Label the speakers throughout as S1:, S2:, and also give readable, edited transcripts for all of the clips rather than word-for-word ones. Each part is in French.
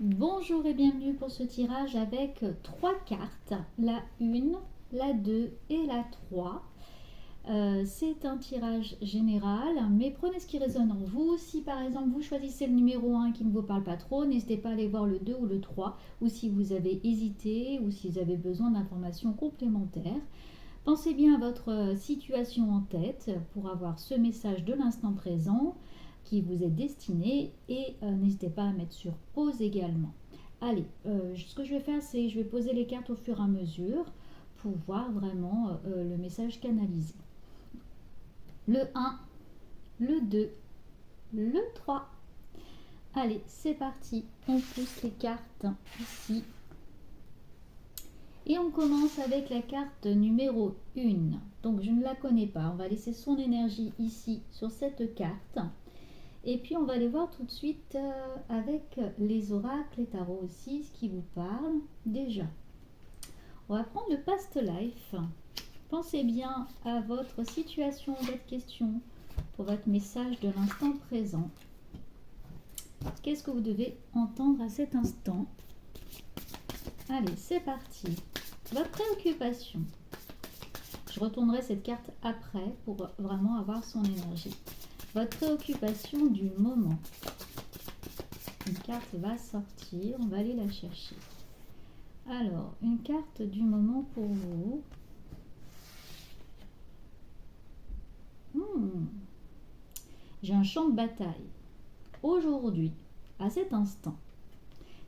S1: Bonjour et bienvenue pour ce tirage avec trois cartes, la 1, la 2 et la 3. C'est un tirage général, mais prenez ce qui résonne en vous. Si par exemple vous choisissez le numéro 1 qui ne vous parle pas trop, n'hésitez pas à aller voir le 2 ou le 3, ou si vous avez hésité ou si vous avez besoin d'informations complémentaires. Pensez bien à votre situation en tête pour avoir ce message de l'instant présent qui vous est destiné et n'hésitez pas à mettre sur pause également. Allez, ce que je vais faire, c'est je vais poser les cartes au fur et à mesure pour voir vraiment le message canalisé. Le 1, le 2, le 3. Allez, c'est parti. On pousse les cartes ici. Et on commence avec la carte numéro 1. Donc je ne la connais pas. On va laisser son énergie ici sur cette carte. Et puis on va aller voir tout de suite avec les oracles et tarots aussi, ce qui vous parle déjà. On va prendre le past life. Pensez bien à votre situation, votre question, pour votre message de l'instant présent. Qu'est-ce que vous devez entendre à cet instant? Allez, c'est parti. Votre préoccupation. Je retournerai cette carte après pour vraiment avoir son énergie. Votre préoccupation du moment. Une carte va sortir, on va aller la chercher. Alors, une carte du moment pour vous. J'ai un champ de bataille. Aujourd'hui, à cet instant,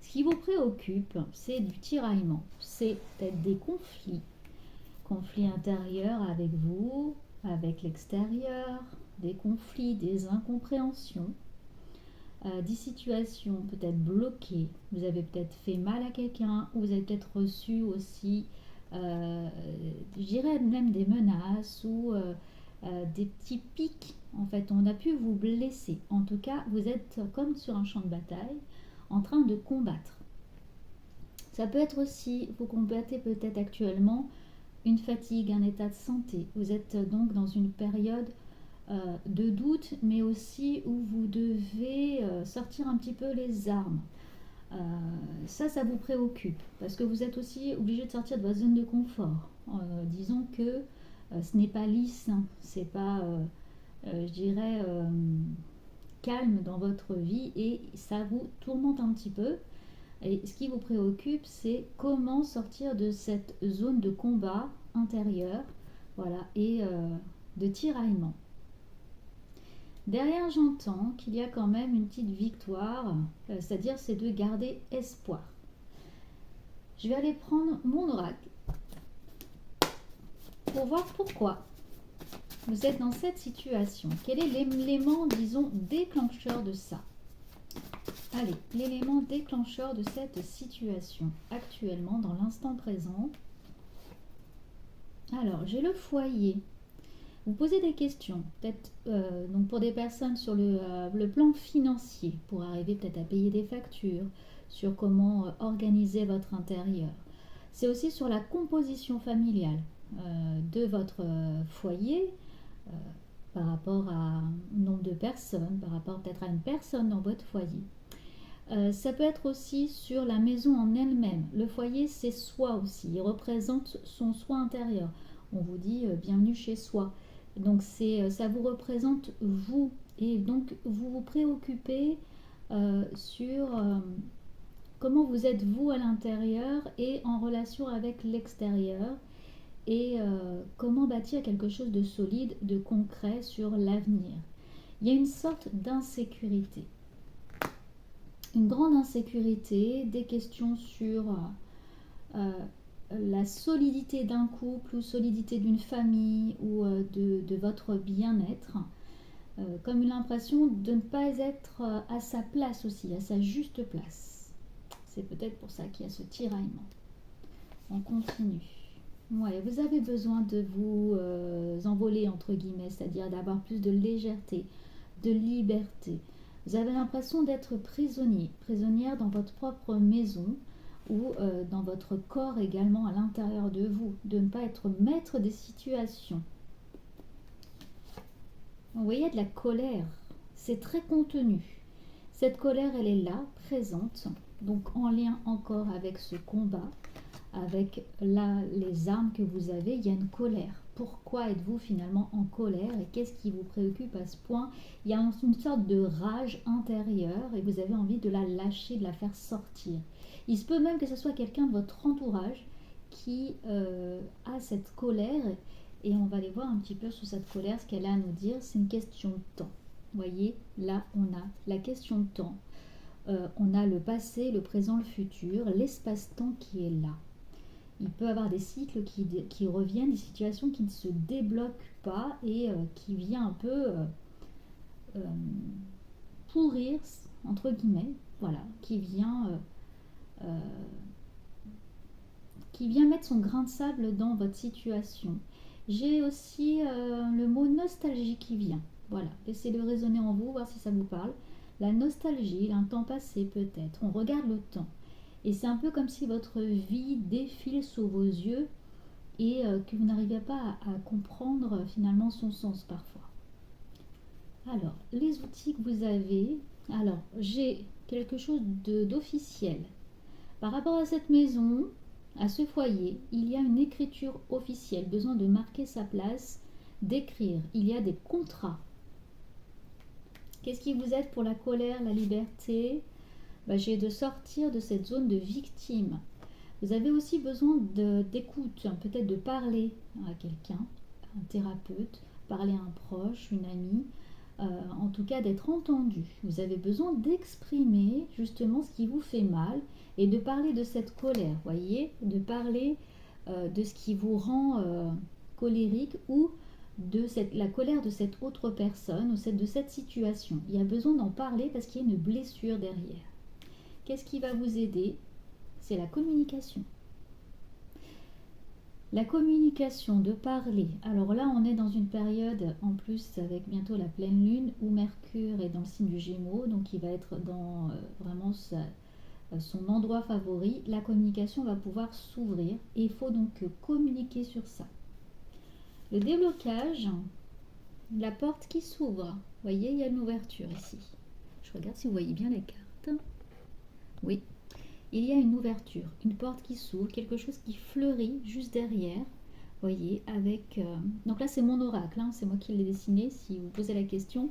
S1: ce qui vous préoccupe, c'est du tiraillement. C'est peut-être des conflits intérieurs avec vous, avec l'extérieur, des conflits, des incompréhensions, des situations peut-être bloquées. Vous avez peut-être fait mal à quelqu'un, ou vous avez peut-être reçu aussi, je dirais même des menaces ou des petits pics. En fait, on a pu vous blesser. En tout cas, vous êtes comme sur un champ de bataille, en train de combattre. Ça peut être aussi, vous combattez peut-être actuellement une fatigue, un état de santé. Vous êtes donc dans une période de doute, mais aussi où vous devez sortir un petit peu les armes. Ça vous préoccupe, parce que vous êtes aussi obligé de sortir de votre zone de confort. Disons que ce n'est pas lisse, hein, c'est pas, je dirais, calme dans votre vie, et ça vous tourmente un petit peu. Et ce qui vous préoccupe, c'est comment sortir de cette zone de combat intérieur, voilà, et de tiraillement. Derrière, j'entends qu'il y a quand même une petite victoire, c'est-à-dire c'est de garder espoir. Je vais aller prendre mon oracle pour voir pourquoi vous êtes dans cette situation. Quel est l'élément, disons, déclencheur de ça? Allez, l'élément déclencheur de cette situation actuellement, dans l'instant présent. Alors, j'ai le foyer. Vous posez des questions, peut-être donc pour des personnes sur le plan financier, pour arriver peut-être à payer des factures, sur comment organiser votre intérieur. C'est aussi sur la composition familiale de votre foyer, par rapport à un nombre de personnes, par rapport peut-être à une personne dans votre foyer. Ça peut être aussi sur la maison en elle-même. Le foyer, c'est soi aussi. Il représente son soi intérieur. On vous dit bienvenue chez soi. Donc ça vous représente vous. Et donc vous vous préoccupez sur comment vous êtes vous à l'intérieur et en relation avec l'extérieur. Et comment bâtir quelque chose de solide, de concret sur l'avenir. Il y a une sorte d'insécurité. Une grande insécurité, des questions sur la solidité d'un couple ou solidité d'une famille ou de votre bien-être, comme l'impression de ne pas être à sa place aussi, à sa juste place. C'est peut-être pour ça qu'il y a ce tiraillement. On continue. Ouais, vous avez besoin de vous envoler, entre guillemets, c'est-à-dire d'avoir plus de légèreté, de liberté. Vous avez l'impression d'être prisonnier, prisonnière dans votre propre maison ou dans votre corps également à l'intérieur de vous, de ne pas être maître des situations. Vous voyez, de la colère, c'est très contenu. Cette colère, elle est là, présente, donc en lien encore avec ce combat, avec là les armes que vous avez, il y a une colère. Pourquoi êtes-vous finalement en colère et qu'est-ce qui vous préoccupe à ce point? Il y a une sorte de rage intérieure et vous avez envie de la lâcher, de la faire sortir. Il se peut même que ce soit quelqu'un de votre entourage qui a cette colère et on va aller voir un petit peu sur cette colère ce qu'elle a à nous dire. C'est une question de temps. Vous voyez, là on a la question de temps. On a le passé, le présent, le futur, l'espace-temps qui est là. Il peut y avoir des cycles qui reviennent, des situations qui ne se débloquent pas et qui viennent un peu pourrir, entre guillemets, voilà, qui vient mettre son grain de sable dans votre situation. J'ai aussi le mot nostalgie qui vient. Voilà, laissez-le résonner en vous, voir si ça vous parle. La nostalgie, un temps passé peut-être. On regarde le temps. Et c'est un peu comme si votre vie défile sous vos yeux et que vous n'arrivez pas à comprendre finalement son sens parfois. Alors, les outils que vous avez. Alors, j'ai quelque chose d'officiel. Par rapport à cette maison, à ce foyer, il y a une écriture officielle. Besoin de marquer sa place, d'écrire. Il y a des contrats. Qu'est-ce qui vous aide pour la colère, la liberté? J'ai de sortir de cette zone de victime. Vous avez aussi besoin d'écoute, peut-être de parler à quelqu'un, un thérapeute, parler à un proche, une amie, en tout cas d'être entendu. Vous avez besoin d'exprimer justement ce qui vous fait mal et de parler de cette colère, voyez, de parler de ce qui vous rend colérique ou de la colère de cette autre personne ou de cette situation. Il y a besoin d'en parler parce qu'il y a une blessure derrière. Qu'est-ce qui va vous aider? C'est la communication. La communication, de parler. Alors là, on est dans une période, en plus avec bientôt la pleine lune, où Mercure est dans le signe du Gémeaux, donc il va être dans vraiment son endroit favori. La communication va pouvoir s'ouvrir et il faut donc communiquer sur ça. Le déblocage, la porte qui s'ouvre. Vous voyez, il y a une ouverture ici. Je regarde si vous voyez bien les cartes. Oui, il y a une ouverture, une porte qui s'ouvre, quelque chose qui fleurit juste derrière. Voyez, avec... donc là, c'est mon oracle, c'est moi qui l'ai dessiné, si vous posez la question.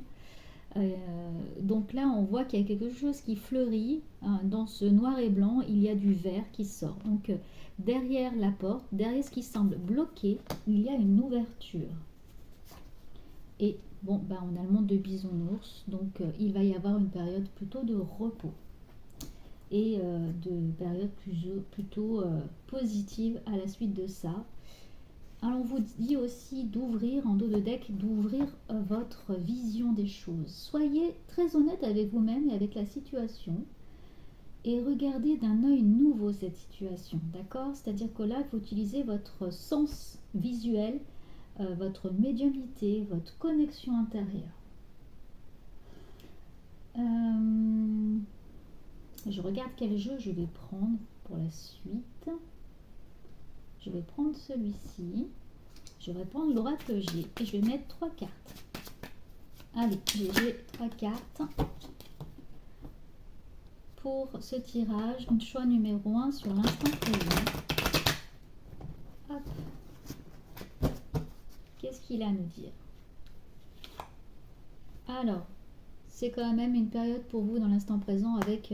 S1: Donc là, on voit qu'il y a quelque chose qui fleurit. Dans ce noir et blanc, il y a du vert qui sort. Donc, derrière la porte, derrière ce qui semble bloqué, il y a une ouverture. Et bon, on a le monde de bisounours, donc il va y avoir une période plutôt de repos. Et de période plutôt positive à la suite de ça. Alors on vous dit aussi d'ouvrir, en dos de deck, d'ouvrir votre vision des choses. Soyez très honnête avec vous-même et avec la situation et regardez d'un œil nouveau cette situation, d'accord? C'est-à-dire que là, il faut utiliser votre sens visuel, votre médiumnité, votre connexion intérieure. Je regarde quel jeu je vais prendre pour la suite. Je vais prendre celui-ci. Je vais prendre l'oracle G et je vais mettre 3 cartes. Allez, j'ai 3 cartes pour ce tirage. Un choix numéro 1 sur l'instant présent. Hop. Qu'est-ce qu'il a à nous dire? Alors, c'est quand même une période pour vous dans l'instant présent avec...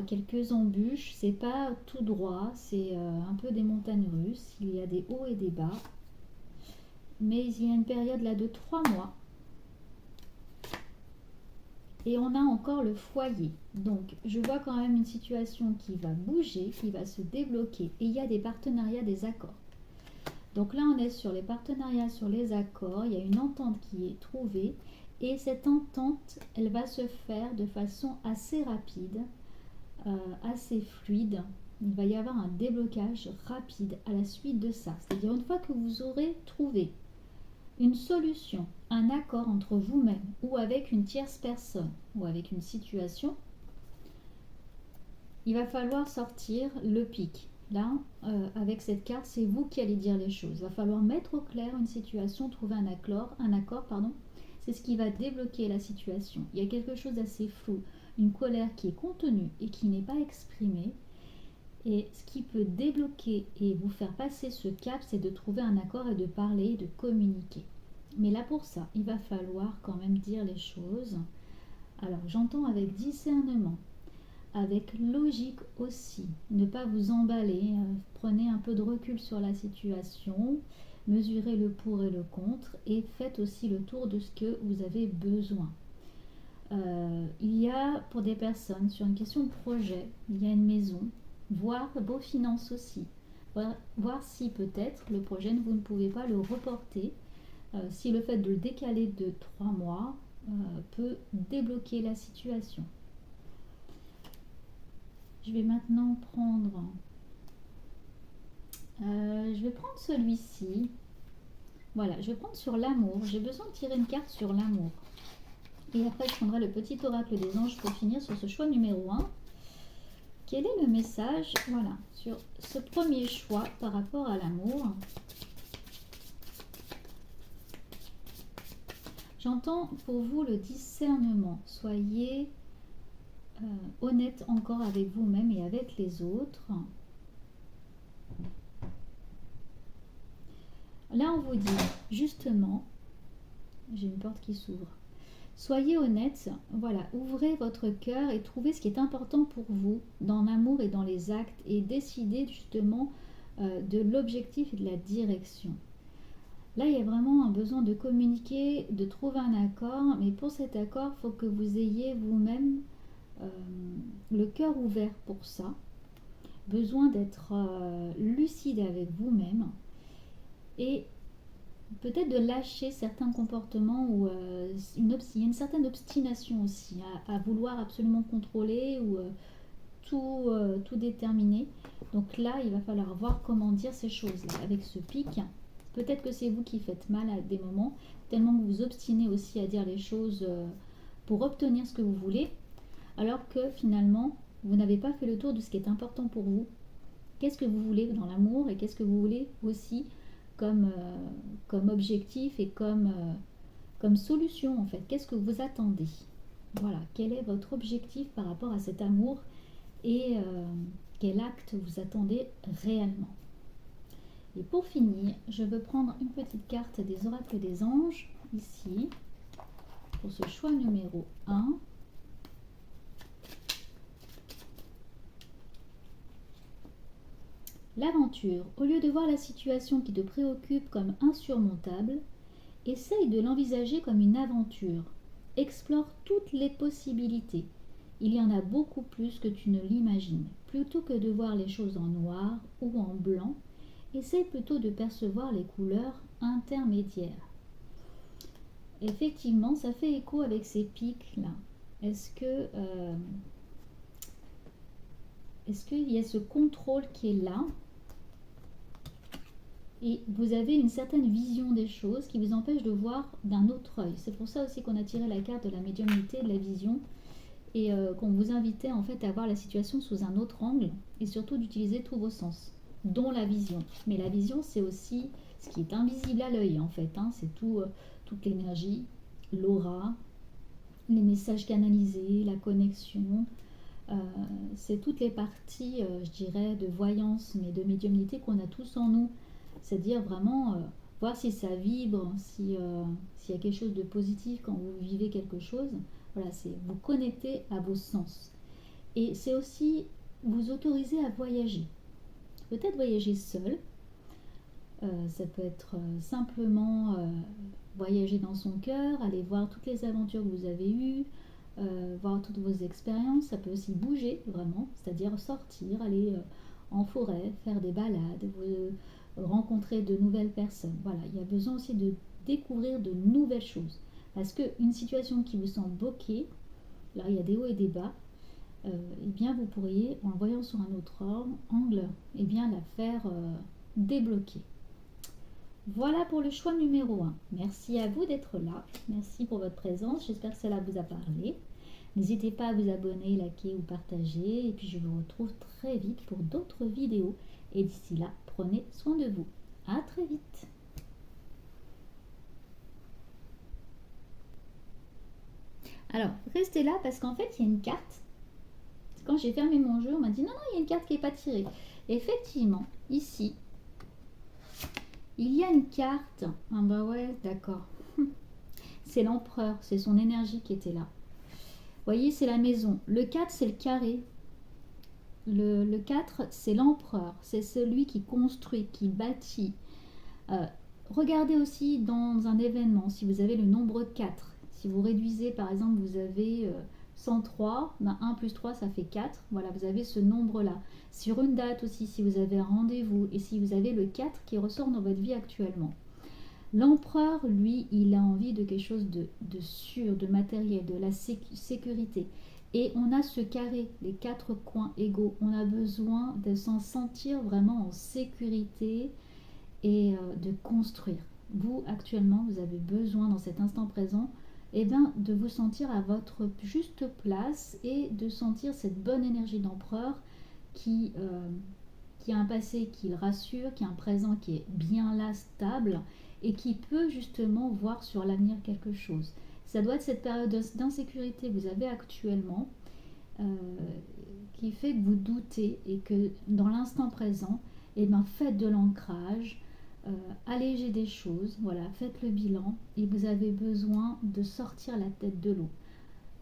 S1: quelques embûches, c'est pas tout droit, c'est un peu des montagnes russes, il y a des hauts et des bas, mais il y a une période là de 3 mois, et on a encore le foyer, donc je vois quand même une situation qui va bouger, qui va se débloquer, et il y a des partenariats, des accords. Donc là on est sur les partenariats, sur les accords, il y a une entente qui est trouvée, et cette entente, elle va se faire de façon assez rapide, assez fluide. Il va y avoir un déblocage rapide à la suite de ça. C'est-à-dire une fois que vous aurez trouvé une solution, un accord entre vous-même ou avec une tierce personne ou avec une situation, il va falloir sortir le pic. Là, avec cette carte, c'est vous qui allez dire les choses. Il va falloir mettre au clair une situation, trouver un accord, c'est ce qui va débloquer la situation. Il y a quelque chose d'assez flou, une colère qui est contenue et qui n'est pas exprimée. Et ce qui peut débloquer et vous faire passer ce cap, c'est de trouver un accord et de parler, de communiquer. Mais là pour ça, il va falloir quand même dire les choses. Alors j'entends avec discernement, avec logique aussi. Ne pas vous emballer, prenez un peu de recul sur la situation, mesurez le pour et le contre et faites aussi le tour de ce que vous avez besoin. Il y a pour des personnes sur une question de projet, il y a une maison, voir vos finances aussi, voir si peut-être le projet vous ne pouvez pas le reporter, si le fait de le décaler de 3 mois peut débloquer la situation. Je vais maintenant prendre celui-ci. Voilà, je vais prendre sur l'amour. J'ai besoin de tirer une carte sur l'amour. Et après, je prendrai le petit oracle des anges pour finir sur ce choix numéro 1. Quel est le message, voilà, sur ce premier choix par rapport à l'amour? J'entends pour vous le discernement. Soyez honnête encore avec vous-même et avec les autres. Là, on vous dit, justement, j'ai une porte qui s'ouvre. Soyez honnête, voilà, ouvrez votre cœur et trouvez ce qui est important pour vous dans l'amour et dans les actes et décidez justement de l'objectif et de la direction. Là, il y a vraiment un besoin de communiquer, de trouver un accord, mais pour cet accord, il faut que vous ayez vous-même le cœur ouvert pour ça. Besoin d'être lucide avec vous-même et peut-être de lâcher certains comportements ou il y a une certaine obstination aussi à vouloir absolument contrôler ou tout déterminer. Donc là, il va falloir voir comment dire ces choses-là. Avec ce pic, peut-être que c'est vous qui faites mal à des moments, tellement que vous vous obstinez aussi à dire les choses pour obtenir ce que vous voulez, alors que finalement, vous n'avez pas fait le tour de ce qui est important pour vous. Qu'est-ce que vous voulez dans l'amour et qu'est-ce que vous voulez aussi comme objectif et comme solution en fait. Qu'est-ce que vous attendez? Voilà, quel est votre objectif par rapport à cet amour et quel acte vous attendez réellement? Et pour finir, je veux prendre une petite carte des oracles des anges ici pour ce choix numéro 1. L'aventure, au lieu de voir la situation qui te préoccupe comme insurmontable, essaye de l'envisager comme une aventure. Explore toutes les possibilités. Il y en a beaucoup plus que tu ne l'imagines. Plutôt que de voir les choses en noir ou en blanc, essaye plutôt de percevoir les couleurs intermédiaires. Effectivement, ça fait écho avec ces pics-là. Est-ce qu'il y a ce contrôle qui est là? Et vous avez une certaine vision des choses qui vous empêche de voir d'un autre œil. C'est pour ça aussi qu'on a tiré la carte de la médiumnité, de la vision, et qu'on vous invitait en fait à voir la situation sous un autre angle, et surtout d'utiliser tous vos sens, dont la vision. Mais la vision, c'est aussi ce qui est invisible à l'œil en fait, hein. C'est toute l'énergie, l'aura, les messages canalisés, la connexion. C'est toutes les parties, je dirais, de voyance, mais de médiumnité qu'on a tous en nous. C'est-à-dire vraiment voir si ça vibre, s'il y a quelque chose de positif quand vous vivez quelque chose. Voilà, c'est vous connecter à vos sens. Et c'est aussi vous autoriser à voyager. Peut-être voyager seul. Ça peut être simplement voyager dans son cœur, aller voir toutes les aventures que vous avez eues, voir toutes vos expériences. Ça peut aussi bouger vraiment, c'est-à-dire sortir, aller en forêt, faire des balades, rencontrer de nouvelles personnes. Voilà, il y a besoin aussi de découvrir de nouvelles choses. Parce qu'une situation qui vous semble bloquée, là il y a des hauts et des bas, eh bien vous pourriez, en le voyant sur un autre angle, eh bien la faire débloquer. Voilà pour le choix numéro 1. Merci à vous d'être là. Merci pour votre présence. J'espère que cela vous a parlé. N'hésitez pas à vous abonner, liker ou partager. Et puis je vous retrouve très vite pour d'autres vidéos. Et d'ici là, prenez soin de vous. À très vite. Alors, restez là parce qu'en fait, il y a une carte. Quand j'ai fermé mon jeu, on m'a dit non, non, il y a une carte qui n'est pas tirée. Effectivement, ici, il y a une carte. Ah bah ouais, d'accord. C'est l'empereur, c'est son énergie qui était là. Vous voyez, c'est la maison. Le 4, c'est le carré. Le 4, c'est l'empereur. C'est celui qui construit, qui bâtit. Euh, Regardez aussi dans un événement, si vous avez le nombre 4. Si vous réduisez, par exemple, vous avez 103, ben 1 plus 3, ça fait 4. Voilà, vous avez ce nombre-là. Sur une date aussi, si vous avez un rendez-vous et si vous avez le 4 qui ressort dans votre vie actuellement. L'empereur, lui, il a envie de quelque chose de sûr, de matériel, de la sécurité. Et on a ce carré, les 4 coins égaux. On a besoin de s'en sentir vraiment en sécurité et de construire. Vous, actuellement, vous avez besoin dans cet instant présent de vous sentir à votre juste place et de sentir cette bonne énergie d'empereur qui, qui a un passé qui le rassure, qui a un présent qui est bien là, stable et qui peut justement voir sur l'avenir quelque chose. Ça doit être cette période d'insécurité que vous avez actuellement euh, qui fait que vous doutez et que dans l'instant présent, faites de l'ancrage, allégez des choses, voilà, faites le bilan et vous avez besoin de sortir la tête de l'eau.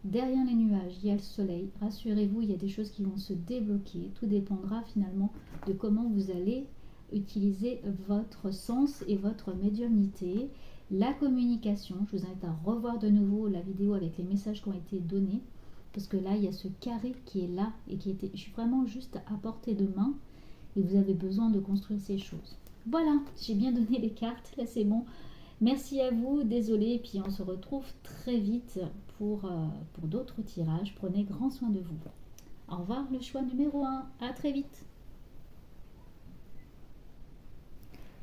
S1: Derrière les nuages, il y a le soleil. Rassurez-vous, il y a des choses qui vont se débloquer. Tout dépendra finalement de comment vous allez utiliser votre sens et votre médiumnité. La communication, je vous invite à revoir de nouveau la vidéo avec les messages qui ont été donnés. Parce que là, il y a ce carré qui est là et qui était vraiment juste à portée de main. Et vous avez besoin de construire ces choses. Voilà, j'ai bien donné les cartes. Là, c'est bon. Merci à vous, désolé, et puis on se retrouve très vite pour d'autres tirages. Prenez grand soin de vous. Au revoir, le choix numéro 1. À très vite.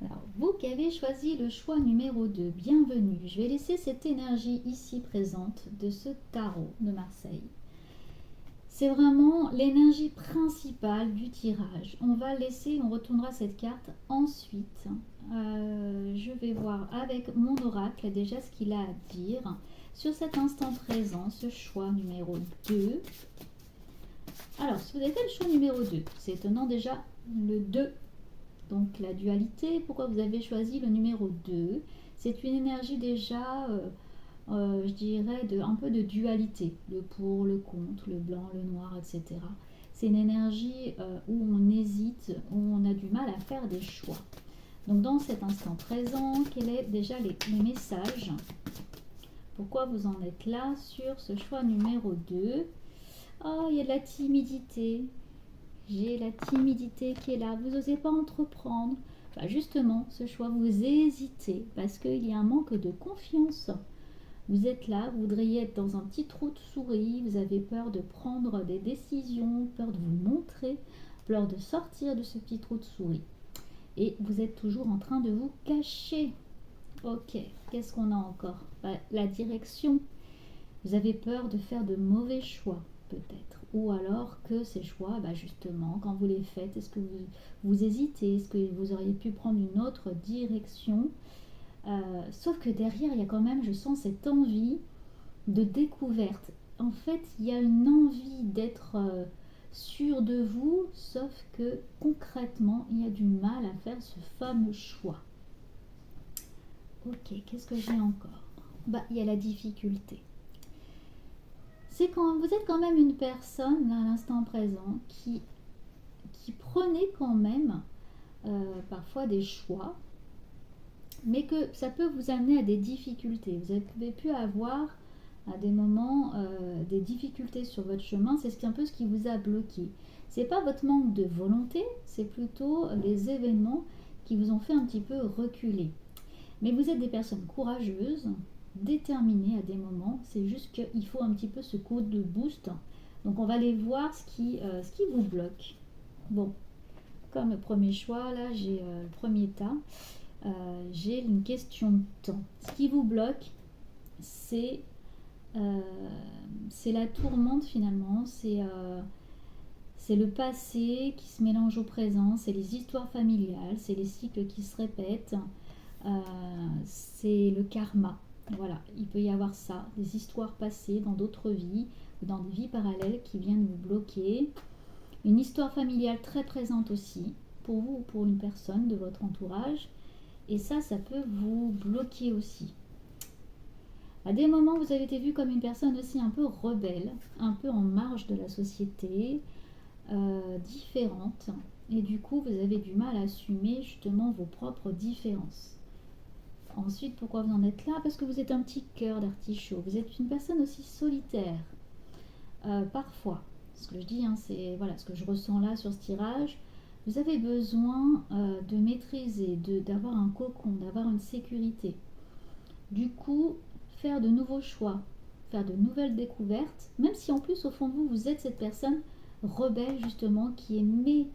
S1: Alors, vous qui avez choisi le choix numéro 2, bienvenue. Je vais laisser cette énergie ici présente de ce tarot de Marseille. C'est vraiment l'énergie principale du tirage. On va laisser, on retournera cette carte ensuite. Je vais voir avec mon oracle déjà ce qu'il a à dire sur cet instant présent, ce choix numéro 2. Alors, si vous avez fait le choix numéro 2, c'est étonnant déjà le 2. Donc la dualité, pourquoi vous avez choisi le numéro 2? C'est une énergie déjà... je dirais un peu de dualité, le pour, le contre, le blanc, le noir, etc. C'est une énergie où on hésite, où on a du mal à faire des choix. Donc dans cet instant présent, quels sont déjà les messages? Pourquoi vous en êtes là sur ce choix numéro 2? Oh, il y a de la timidité. J'ai la timidité qui est là. Vous n'osez pas entreprendre. Bah justement, ce choix, vous hésitez parce qu'il y a un manque de confiance. Vous êtes là, vous voudriez être dans un petit trou de souris, vous avez peur de prendre des décisions, peur de vous montrer, peur de sortir de ce petit trou de souris. Et vous êtes toujours en train de vous cacher. Ok, qu'est-ce qu'on a encore? La direction. Vous avez peur de faire de mauvais choix, peut-être. Ou alors que ces choix, justement, quand vous les faites, est-ce que vous hésitez? Est-ce que vous auriez pu prendre une autre direction? Sauf que derrière, il y a quand même, je sens cette envie de découverte. En fait, il y a une envie d'être sûr de vous, sauf que concrètement, il y a du mal à faire ce fameux choix. Ok, qu'est-ce que j'ai encore? Il y a la difficulté. C'est quand vous êtes quand même une personne, à l'instant présent, qui prenait quand même parfois des choix, mais que ça peut vous amener à des difficultés. Vous avez pu avoir à des moments des difficultés sur votre chemin, c'est un peu ce qui vous a bloqué. C'est pas votre manque de volonté, c'est plutôt les événements qui vous ont fait un petit peu reculer. Mais vous êtes des personnes courageuses, déterminées à des moments, c'est juste qu'il faut un petit peu ce coup de boost. Donc on va aller voir ce qui vous bloque. Bon, comme le premier choix, là j'ai le premier tas. J'ai une question de temps. Ce qui vous bloque, c'est la tourmente finalement, c'est le passé qui se mélange au présent, c'est les histoires familiales, c'est les cycles qui se répètent, c'est le karma. Voilà, il peut y avoir ça, des histoires passées dans d'autres vies ou dans des vies parallèles qui viennent vous bloquer. Une histoire familiale très présente aussi, pour vous ou pour une personne de votre entourage. Et ça peut vous bloquer aussi. À des moments, vous avez été vu comme une personne aussi un peu rebelle, un peu en marge de la société, différente. Et du coup, vous avez du mal à assumer justement vos propres différences. Ensuite, pourquoi vous en êtes là? Parce que vous êtes un petit cœur d'artichaut. Vous êtes une personne aussi solitaire. Parfois, ce que je dis, c'est voilà, ce que je ressens là sur ce tirage. Vous avez besoin de maîtriser, d'avoir un cocon, d'avoir une sécurité. Du coup, faire de nouveaux choix, faire de nouvelles découvertes, même si en plus au fond de vous, vous êtes cette personne rebelle justement qui aimait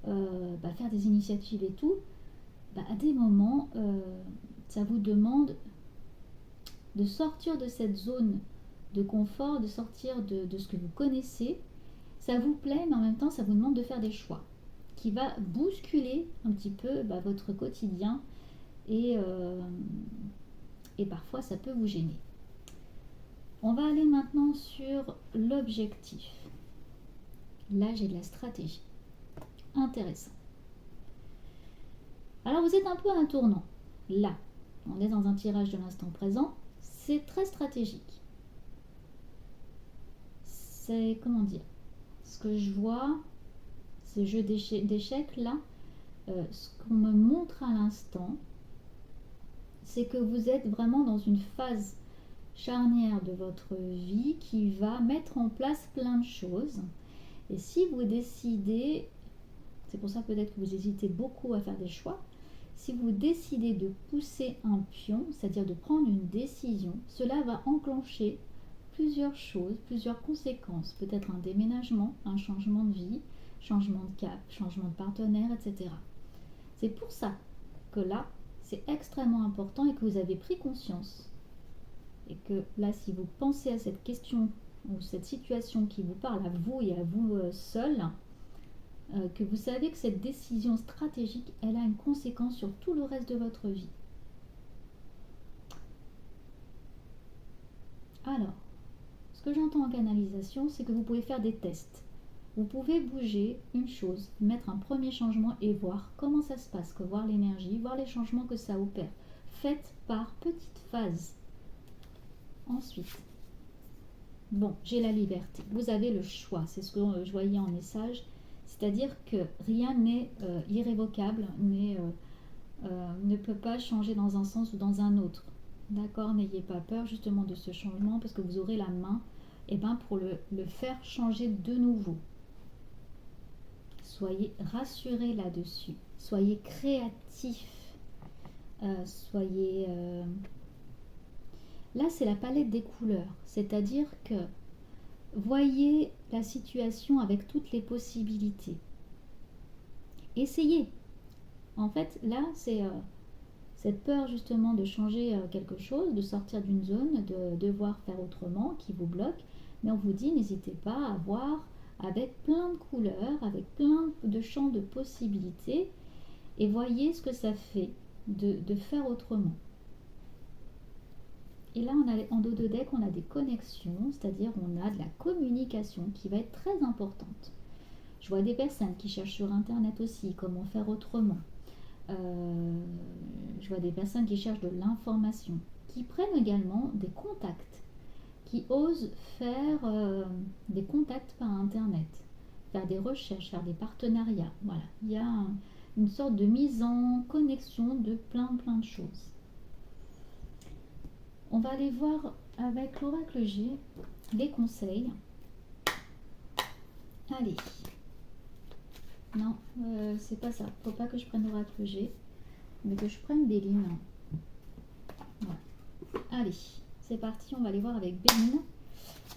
S1: faire des initiatives et tout, à des moments, ça vous demande de sortir de cette zone de confort, de sortir de ce que vous connaissez. Ça vous plaît, mais en même temps, ça vous demande de faire des choix qui va bousculer un petit peu votre quotidien et parfois ça peut vous gêner. On va aller maintenant sur l'objectif. Là, j'ai de la stratégie. Intéressant. Alors, vous êtes un peu à un tournant. Là, on est dans un tirage de l'instant présent. C'est très stratégique. C'est, comment dire, ce que je vois, ces jeux d'échecs là, ce qu'on me montre à l'instant, c'est que vous êtes vraiment dans une phase charnière de votre vie qui va mettre en place plein de choses. Et si vous décidez, c'est pour ça peut-être que vous hésitez beaucoup à faire des choix, si vous décidez de pousser un pion, c'est-à-dire de prendre une décision, cela va enclencher plusieurs choses, plusieurs conséquences, peut-être un déménagement, un changement de vie, changement de cap, changement de partenaire, etc. C'est pour ça que là, c'est extrêmement important et que vous avez pris conscience. Et que là, si vous pensez à cette question ou cette situation qui vous parle à vous et à vous seul, que vous savez que cette décision stratégique, elle a une conséquence sur tout le reste de votre vie. Alors, ce que j'entends en canalisation, c'est que vous pouvez faire des tests. Vous pouvez bouger une chose, mettre un premier changement et voir comment ça se passe, voir l'énergie, voir les changements que ça opère. Faites par petites phases. Ensuite, bon, j'ai la liberté. Vous avez le choix. C'est ce que je voyais en message. C'est-à-dire que rien n'est irrévocable, ne peut pas changer dans un sens ou dans un autre. D'accord? N'ayez pas peur justement de ce changement parce que vous aurez la main pour le faire changer de nouveau. Soyez rassurés là-dessus. Soyez créatifs. Là, c'est la palette des couleurs. C'est-à-dire que voyez la situation avec toutes les possibilités. Essayez. En fait, là, c'est cette peur justement de changer quelque chose, de sortir d'une zone, de devoir faire autrement qui vous bloque. Mais on vous dit, n'hésitez pas à voir avec plein de couleurs, avec plein de champs de possibilités et voyez ce que ça fait de faire autrement. Et là, en dos de deck, on a des connexions, c'est-à-dire on a de la communication qui va être très importante. Je vois des personnes qui cherchent sur Internet aussi comment faire autrement. Je vois des personnes qui cherchent de l'information, qui prennent également des contacts, qui osent faire des contacts par Internet, faire des recherches, faire des partenariats. Voilà, il y a une sorte de mise en connexion de plein de choses. On va aller voir avec l'oracle G les conseils. Allez. Non, c'est pas ça. Faut pas que je prenne l'oracle G, mais que je prenne Béline. Voilà. Allez, c'est parti. On va aller voir avec Béline.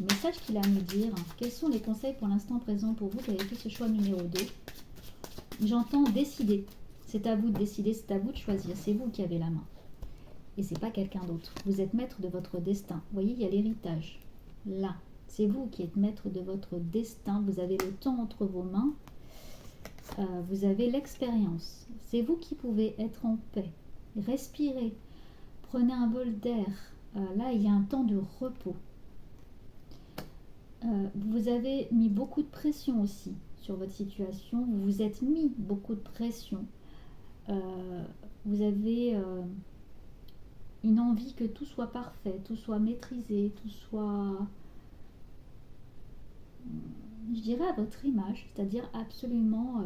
S1: Le message qu'il a à nous dire. Quels sont les conseils pour l'instant présent pour vous qui avez fait ce choix numéro 2? J'entends décider. C'est à vous de décider, c'est à vous de choisir. C'est vous qui avez la main. Et c'est pas quelqu'un d'autre. Vous êtes maître de votre destin. Vous voyez, il y a l'héritage. Là, c'est vous qui êtes maître de votre destin. Vous avez le temps entre vos mains. Vous avez l'expérience. C'est vous qui pouvez être en paix. Respirez. Prenez un bol d'air. là, il y a un temps de repos. Vous avez mis beaucoup de pression aussi sur votre situation. Vous vous êtes mis beaucoup de pression. Vous avez une envie que tout soit parfait, tout soit maîtrisé, tout soit, je dirais, à votre image, c'est-à-dire absolument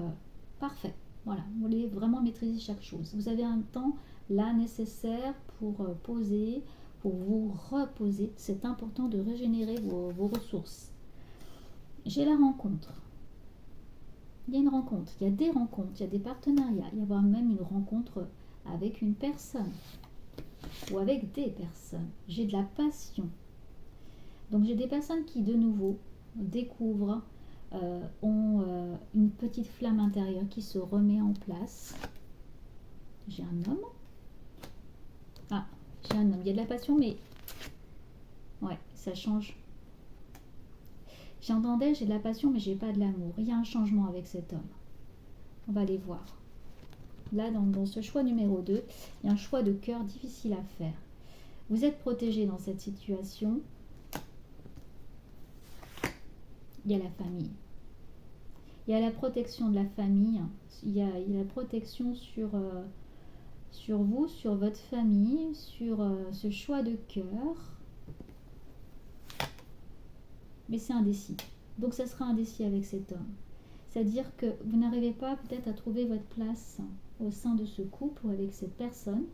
S1: parfait. Voilà, vous voulez vraiment maîtriser chaque chose. Vous avez un temps là nécessaire pour poser, pour vous reposer. C'est important de régénérer vos ressources. J'ai la rencontre. Il y a une rencontre, il y a des rencontres, il y a des partenariats. Il y a même une rencontre avec une personne ou avec des personnes. J'ai de la passion. Donc j'ai des personnes qui de nouveau découvrent, ont une petite flamme intérieure qui se remet en place. J'ai un homme. Ah, j'ai un homme. Il y a de la passion, mais ouais, ça change. J'entendais, j'ai de la passion, mais j'ai pas de l'amour. Il y a un changement avec cet homme. On va aller voir. Là, dans ce choix numéro 2, il y a un choix de cœur difficile à faire. Vous êtes protégé dans cette situation. Il y a la famille. Il y a la protection de la famille. Il y a la protection sur vous, sur votre famille, sur ce choix de cœur. Mais c'est indécis. Donc ça sera indécis avec cet homme. C'est-à-dire que vous n'arrivez pas peut-être à trouver votre place au sein de ce couple ou avec cette personne.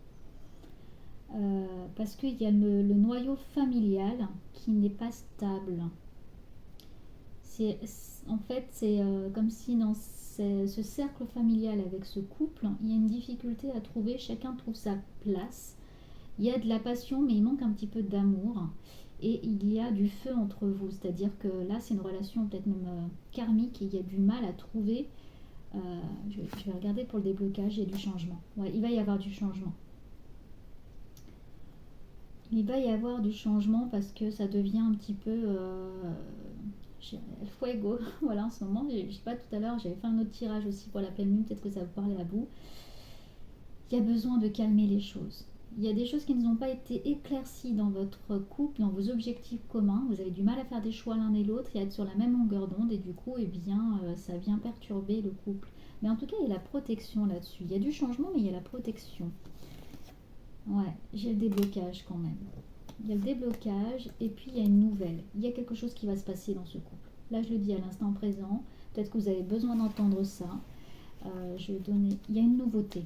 S1: Parce qu'il y a le noyau familial qui n'est pas stable. En fait, c'est comme si dans ce cercle familial avec ce couple, il y a une difficulté à trouver, chacun trouve sa place. Il y a de la passion, mais il manque un petit peu d'amour. Et il y a du feu entre vous, c'est-à-dire que là, c'est une relation peut-être même karmique et il y a du mal à trouver. Je vais regarder pour le déblocage, il y a du changement. Ouais, il va y avoir du changement. Il va y avoir du changement parce que ça devient un petit peu el fuego. Voilà, en ce moment, je sais pas, tout à l'heure, j'avais fait un autre tirage aussi pour la pleine lune, peut-être que ça vous parlait à vous. Il y a besoin de calmer les choses. Il y a des choses qui n'ont pas été éclaircies dans votre couple, dans vos objectifs communs. Vous avez du mal à faire des choix l'un et l'autre et à être sur la même longueur d'onde. Et du coup, eh bien, ça vient perturber le couple. Mais en tout cas, il y a la protection là-dessus. Il y a du changement, mais il y a la protection. Ouais, j'ai le déblocage quand même. Il y a le déblocage et puis il y a une nouvelle. Il y a quelque chose qui va se passer dans ce couple. Là, je le dis à l'instant présent. Peut-être que vous avez besoin d'entendre ça. Je vais donner... Il y a une nouveauté.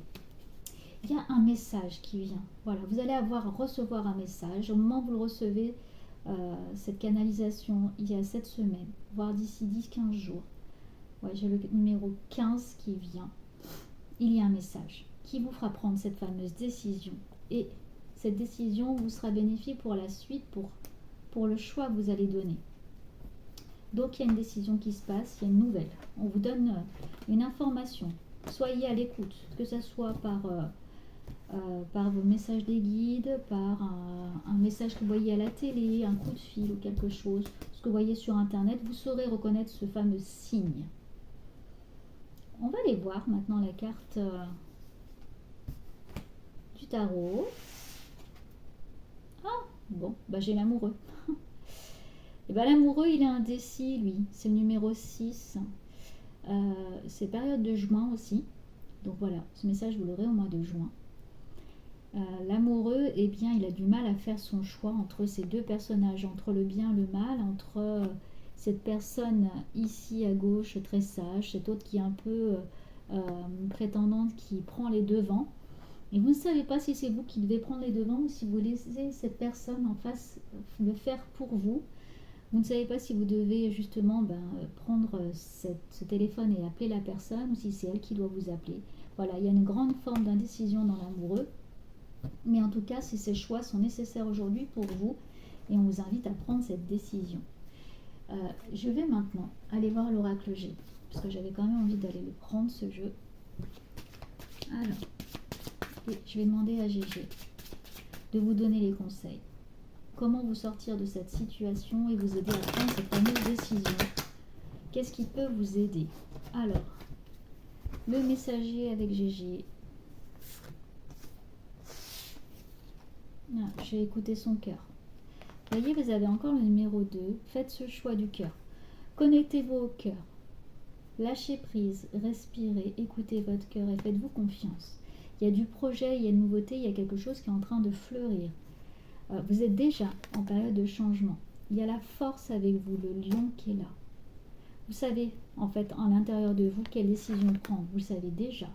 S1: Il y a un message qui vient. Voilà, vous allez recevoir un message. Au moment où vous le recevez, cette canalisation, il y a cette semaine, voire d'ici 10-15 jours. Ouais, j'ai le numéro 15 qui vient. Il y a un message qui vous fera prendre cette fameuse décision. Et cette décision vous sera bénéfique pour la suite, pour le choix que vous allez donner. Donc, il y a une décision qui se passe, il y a une nouvelle. On vous donne une information. Soyez à l'écoute, que ce soit par vos messages des guides, par un message que vous voyez à la télé, un coup de fil ou quelque chose, ce que vous voyez sur internet, vous saurez reconnaître ce fameux signe. On va aller voir maintenant la carte du tarot. Ah, bon, bah j'ai l'amoureux. Et bah l'amoureux, il est indécis, lui. C'est le numéro 6. C'est période de juin aussi. Donc voilà, ce message, vous l'aurez au mois de juin. L'amoureux, eh bien, il a du mal à faire son choix entre ces deux personnages, entre le bien et le mal, entre cette personne ici à gauche, très sage, cette autre qui est un peu prétendante, qui prend les devants. Et vous ne savez pas si c'est vous qui devez prendre les devants ou si vous laissez cette personne en face le faire pour vous. Vous ne savez pas si vous devez justement prendre ce téléphone et appeler la personne ou si c'est elle qui doit vous appeler. Voilà, il y a une grande forme d'indécision dans l'amoureux. Mais en tout cas, si ces choix sont nécessaires aujourd'hui pour vous, et on vous invite à prendre cette décision. Je vais maintenant aller voir l'oracle G, parce que j'avais quand même envie d'aller le prendre, ce jeu. Alors, et je vais demander à Gégé de vous donner les conseils. Comment vous sortir de cette situation et vous aider à prendre cette fameuse décision. Qu'est-ce qui peut vous aider? Alors, le messager avec Gégé. Ah, j'ai écouté son cœur. Vous voyez, vous avez encore le numéro 2. Faites ce choix du cœur. Connectez-vous au cœur. Lâchez prise, respirez, écoutez votre cœur et faites-vous confiance. Il y a du projet, il y a une nouveauté, il y a quelque chose qui est en train de fleurir. Vous êtes déjà en période de changement. Il y a la force avec vous, le lion qui est là. Vous savez, en fait, à l'intérieur de vous, quelle décision prendre. Vous le savez déjà.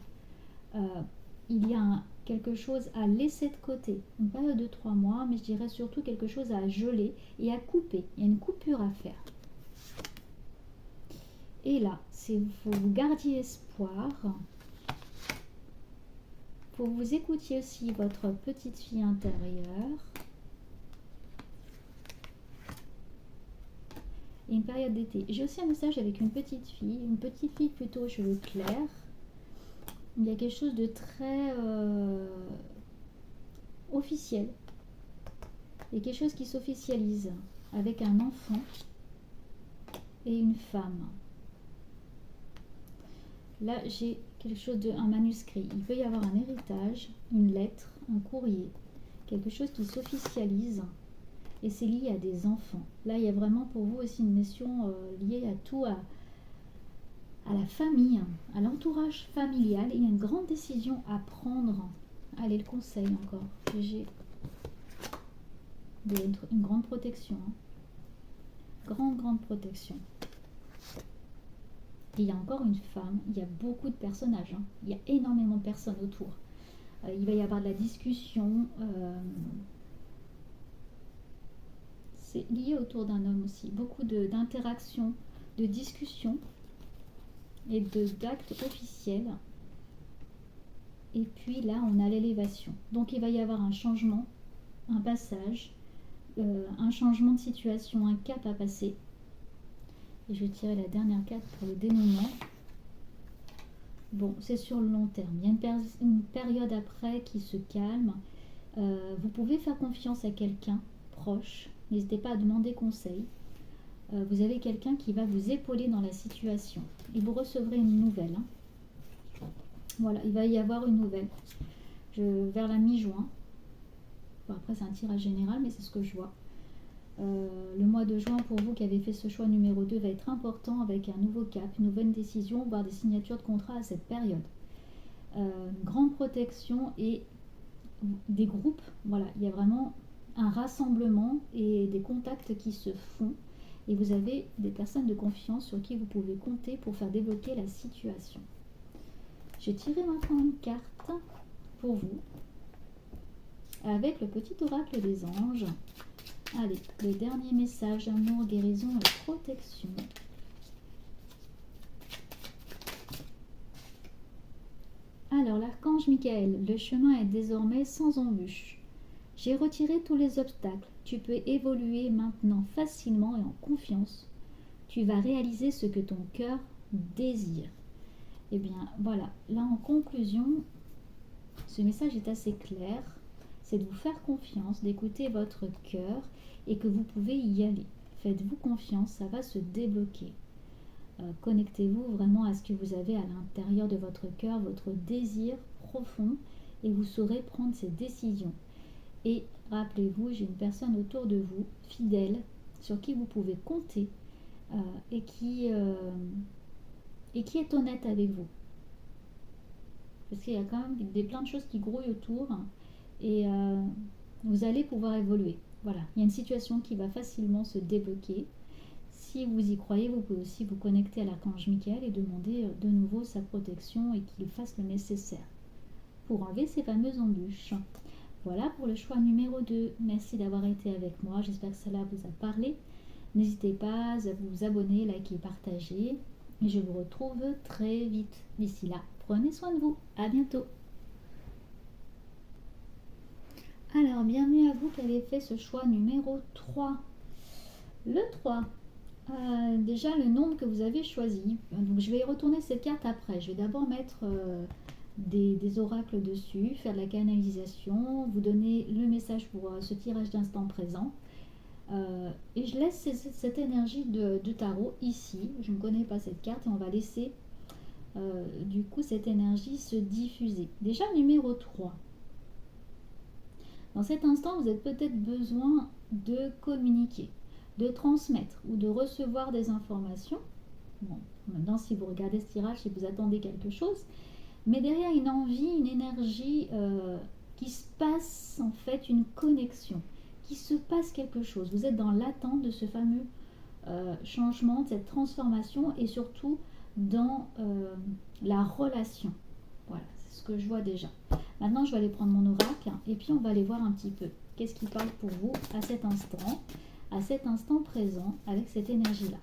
S1: Il y a quelque chose à laisser de côté. Une période de 3 mois, mais je dirais surtout quelque chose à geler et à couper. Il y a une coupure à faire. Et là, il faut que vous gardiez espoir. Il faut que vous écoutiez aussi votre petite fille intérieure. Et une période d'été. J'ai aussi un message avec une petite fille plutôt aux cheveux clairs. Il y a quelque chose de très officiel. Il y a quelque chose qui s'officialise avec un enfant et une femme. Là, j'ai quelque chose un manuscrit. Il peut y avoir un héritage, une lettre, un courrier, quelque chose qui s'officialise et c'est lié à des enfants. Là, il y a vraiment pour vous aussi une mission liée à tout, à la famille, à l'entourage familial. Et il y a une grande décision à prendre. Allez, le conseil encore. J'ai une grande protection. Grande protection. Et il y a encore une femme, il y a beaucoup de personnages, il y a énormément de personnes autour. Il va y avoir de la discussion. C'est lié autour d'un homme aussi. Beaucoup d'interactions, de discussions et d'actes officiels. Et puis là, on a l'élévation. Donc il va y avoir un changement, un passage, un changement de situation, un cap à passer. Et je vais tirer la dernière carte pour le dénouement. Bon, c'est sur le long terme. Il y a une période après qui se calme. Vous pouvez faire confiance à quelqu'un proche. N'hésitez pas à demander conseil. Vous avez quelqu'un qui va vous épauler dans la situation. Et vous recevrez une nouvelle. Voilà, il va y avoir une nouvelle. Vers la mi-juin. Bon, après, c'est un tirage général, mais c'est ce que je vois. Le mois de juin, pour vous qui avez fait ce choix numéro 2, va être important avec un nouveau cap, une nouvelle décision, voire des signatures de contrat à cette période. Une grande protection et des groupes. Voilà, il y a vraiment un rassemblement et des contacts qui se font. Et vous avez des personnes de confiance sur qui vous pouvez compter pour faire débloquer la situation. J'ai tiré maintenant une carte pour vous avec le petit oracle des anges. Allez, le dernier message, amour, guérison et protection. Alors, l'archange Michael, le chemin est désormais sans embûche. J'ai retiré tous les obstacles. Tu peux évoluer maintenant facilement et en confiance. Tu vas réaliser ce que ton cœur désire. Eh bien, voilà. Là, en conclusion, ce message est assez clair. C'est de vous faire confiance, d'écouter votre cœur et que vous pouvez y aller. Faites-vous confiance, ça va se débloquer. Connectez-vous vraiment à ce que vous avez à l'intérieur de votre cœur, votre désir profond, et vous saurez prendre ces décisions. Et rappelez-vous, j'ai une personne autour de vous, fidèle, sur qui vous pouvez compter et qui est honnête avec vous. Parce qu'il y a quand même plein de choses qui grouillent autour et vous allez pouvoir évoluer. Voilà, il y a une situation qui va facilement se débloquer. Si vous y croyez, vous pouvez aussi vous connecter à l'archange Michael et demander de nouveau sa protection et qu'il fasse le nécessaire pour enlever ces fameuses embûches. Voilà pour le choix numéro 2. Merci d'avoir été avec moi. J'espère que cela vous a parlé. N'hésitez pas à vous abonner, liker, partager. Et je vous retrouve très vite. D'ici là, prenez soin de vous. À bientôt. Alors, bienvenue à vous qui avez fait ce choix numéro 3. Le 3. Déjà, le nombre que vous avez choisi. Donc, je vais y retourner cette carte après. Je vais d'abord mettre des oracles dessus, faire de la canalisation, vous donner le message pour ce tirage d'instant présent. Et je laisse cette énergie de tarot ici. Je ne connais pas cette carte et on va laisser du coup cette énergie se diffuser. Déjà, numéro 3. Dans cet instant, vous avez peut-être besoin de communiquer, de transmettre ou de recevoir des informations. Bon, maintenant, si vous regardez ce tirage, si vous attendez quelque chose, mais derrière une envie, une énergie qui se passe en fait une connexion, qui se passe quelque chose. Vous êtes dans l'attente de ce fameux changement, de cette transformation et surtout dans la relation. Voilà, c'est ce que je vois déjà. Maintenant, je vais aller prendre mon oracle et puis on va aller voir un petit peu qu'est-ce qui parle pour vous à cet instant présent avec cette énergie-là.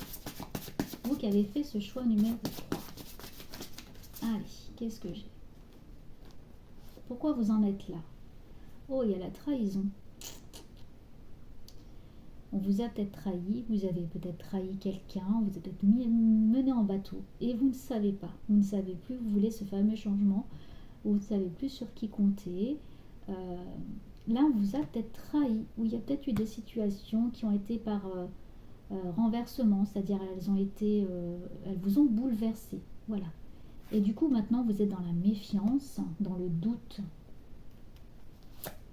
S1: Vous qui avez fait ce choix numéro 3. Allez, qu'est-ce que j'ai? Pourquoi vous en êtes là? Oh, il y a la trahison. On vous a peut-être trahi, vous avez peut-être trahi quelqu'un, vous êtes peut-être mené en bateau et vous ne savez pas. Vous ne savez plus, vous voulez ce fameux changement, vous ne savez plus sur qui compter. Là, on vous a peut-être trahi, ou il y a peut-être eu des situations qui ont été par renversement, c'est-à-dire elles vous ont bouleversé. Voilà. Et du coup, maintenant, vous êtes dans la méfiance, dans le doute.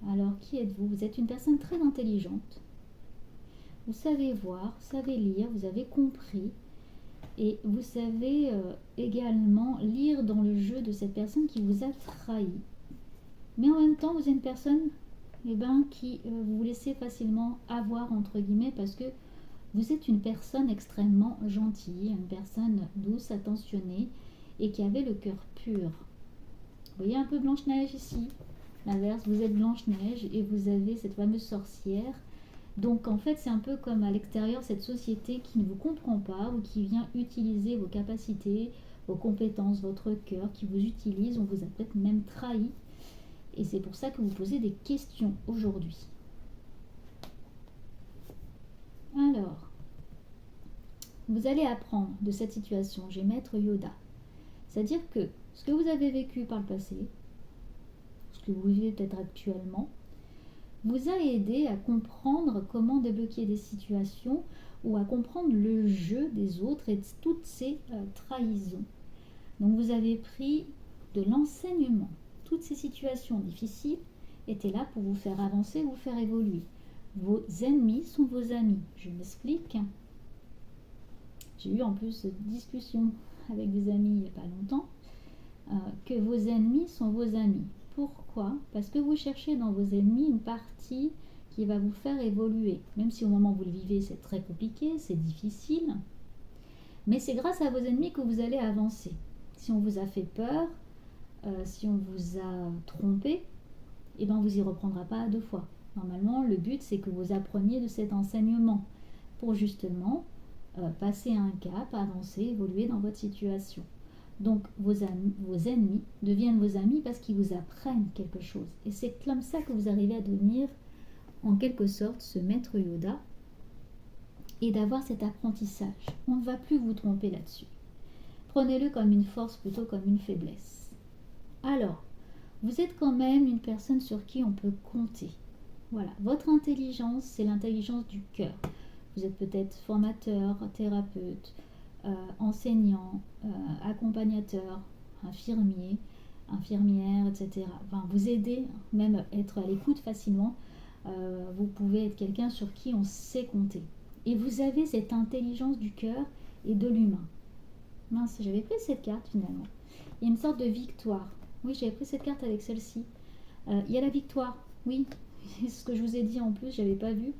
S1: Alors, qui êtes-vous? Vous êtes une personne très intelligente. Vous savez voir, vous savez lire, vous avez compris. Et vous savez également lire dans le jeu de cette personne qui vous a trahi. Mais en même temps, vous êtes une personne qui vous laissez facilement avoir, entre guillemets, parce que vous êtes une personne extrêmement gentille, une personne douce, attentionnée, et qui avait le cœur pur. Vous voyez un peu Blanche-Neige ici. L'inverse, vous êtes Blanche-Neige et vous avez cette fameuse sorcière. Donc en fait, c'est un peu comme à l'extérieur, cette société qui ne vous comprend pas ou qui vient utiliser vos capacités, vos compétences, votre cœur, qui vous utilise. On vous a peut-être même trahi. Et c'est pour ça que vous posez des questions aujourd'hui. Alors, vous allez apprendre de cette situation. J'ai Maître Yoda. C'est-à-dire que ce que vous avez vécu par le passé, ce que vous vivez peut-être actuellement, vous a aidé à comprendre comment débloquer des situations ou à comprendre le jeu des autres et toutes ces trahisons. Donc vous avez pris de l'enseignement. Toutes ces situations difficiles étaient là pour vous faire avancer, vous faire évoluer. Vos ennemis sont vos amis. Je m'explique. J'ai eu en plus une discussion avec des amis il n'y a pas longtemps, que vos ennemis sont vos amis. Pourquoi? Parce que vous cherchez dans vos ennemis une partie qui va vous faire évoluer. Même si au moment où vous le vivez, c'est très compliqué, c'est difficile. Mais c'est grâce à vos ennemis que vous allez avancer. Si on vous a fait peur, si on vous a trompé, eh ben on vous y reprendra pas à deux fois. Normalement, le but, c'est que vous appreniez de cet enseignement pour justement passer un cap, avancer, évoluer dans votre situation. Donc vos ennemis deviennent vos amis parce qu'ils vous apprennent quelque chose. Et c'est comme ça que vous arrivez à devenir en quelque sorte ce maître Yoda et d'avoir cet apprentissage. On ne va plus vous tromper là-dessus. Prenez-le comme une force plutôt comme une faiblesse. Alors, vous êtes quand même une personne sur qui on peut compter. Voilà, votre intelligence, c'est l'intelligence du cœur. Vous êtes peut-être formateur, thérapeute, enseignant, accompagnateur, infirmier, infirmière, etc. Enfin, vous aidez, même être à l'écoute facilement. Vous pouvez être quelqu'un sur qui on sait compter. Et vous avez cette intelligence du cœur et de l'humain. Mince, j'avais pris cette carte finalement. Il y a une sorte de victoire. Oui, j'avais pris cette carte avec celle-ci. Il y a la victoire, oui. C'est ce que je vous ai dit en plus, je n'avais pas vu.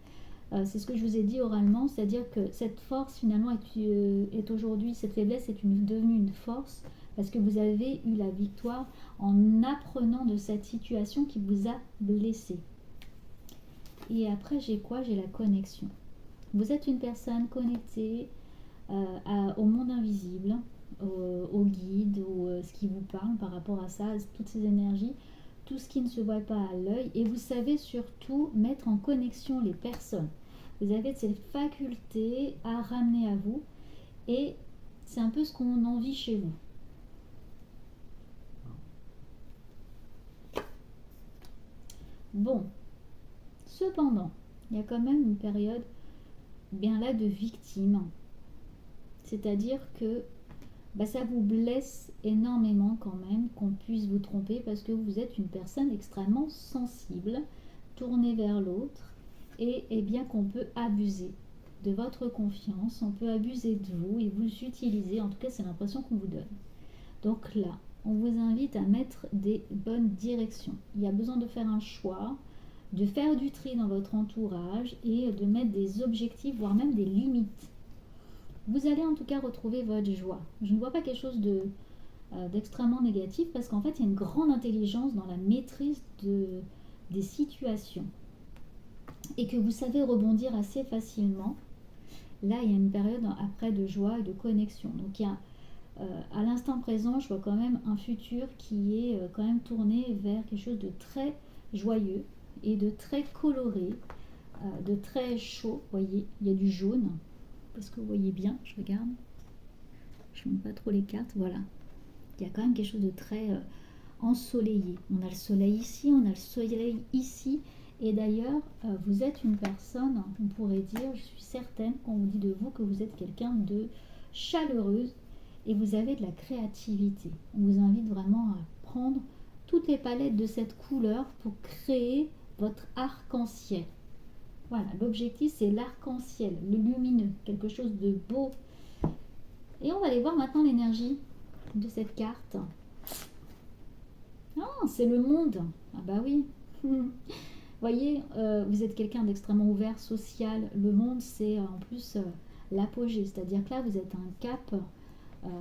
S1: C'est ce que je vous ai dit oralement, c'est-à-dire que cette force finalement est aujourd'hui, cette faiblesse est devenue une force parce que vous avez eu la victoire en apprenant de cette situation qui vous a blessé. Et après j'ai quoi? J'ai la connexion. Vous êtes une personne connectée au monde invisible, au guide, ce qui vous parle par rapport à ça, toutes ces énergies, tout ce qui ne se voit pas à l'œil, et vous savez surtout mettre en connexion les personnes. Vous avez cette faculté à ramener à vous, et c'est un peu ce qu'on envie chez vous. Bon, cependant, il y a quand même une période bien là de victime, c'est-à-dire que ça vous blesse énormément quand même qu'on puisse vous tromper parce que vous êtes une personne extrêmement sensible, tourner vers l'autre et bien qu'on peut abuser de votre confiance, on peut abuser de vous et vous utiliser, en tout cas c'est l'impression qu'on vous donne. Donc là, on vous invite à mettre des bonnes directions. Il y a besoin de faire un choix, de faire du tri dans votre entourage et de mettre des objectifs, voire même des limites. Vous allez en tout cas retrouver votre joie. Je ne vois pas quelque chose d'extrêmement négatif parce qu'en fait, il y a une grande intelligence dans la maîtrise des situations et que vous savez rebondir assez facilement. Là, il y a une période après de joie et de connexion. Donc, il y a, à l'instant présent, je vois quand même un futur qui est quand même tourné vers quelque chose de très joyeux et de très coloré, de très chaud. Vous voyez, il y a du jaune. Parce que vous voyez bien, je regarde. Je ne montre pas trop les cartes. Voilà. Il y a quand même quelque chose de très ensoleillé. On a le soleil ici, on a le soleil ici. Et d'ailleurs, vous êtes une personne, on pourrait dire, je suis certaine, quand on dit de vous que vous êtes quelqu'un de chaleureuse et vous avez de la créativité. On vous invite vraiment à prendre toutes les palettes de cette couleur pour créer votre arc-en-ciel. Voilà, l'objectif c'est l'arc-en-ciel, le lumineux, quelque chose de beau. Et on va aller voir maintenant l'énergie de cette carte. Ah, c'est le monde. Ah bah oui. Voyez, vous êtes quelqu'un d'extrêmement ouvert, social. Le monde, c'est en plus l'apogée. C'est-à-dire que là, vous êtes un cap.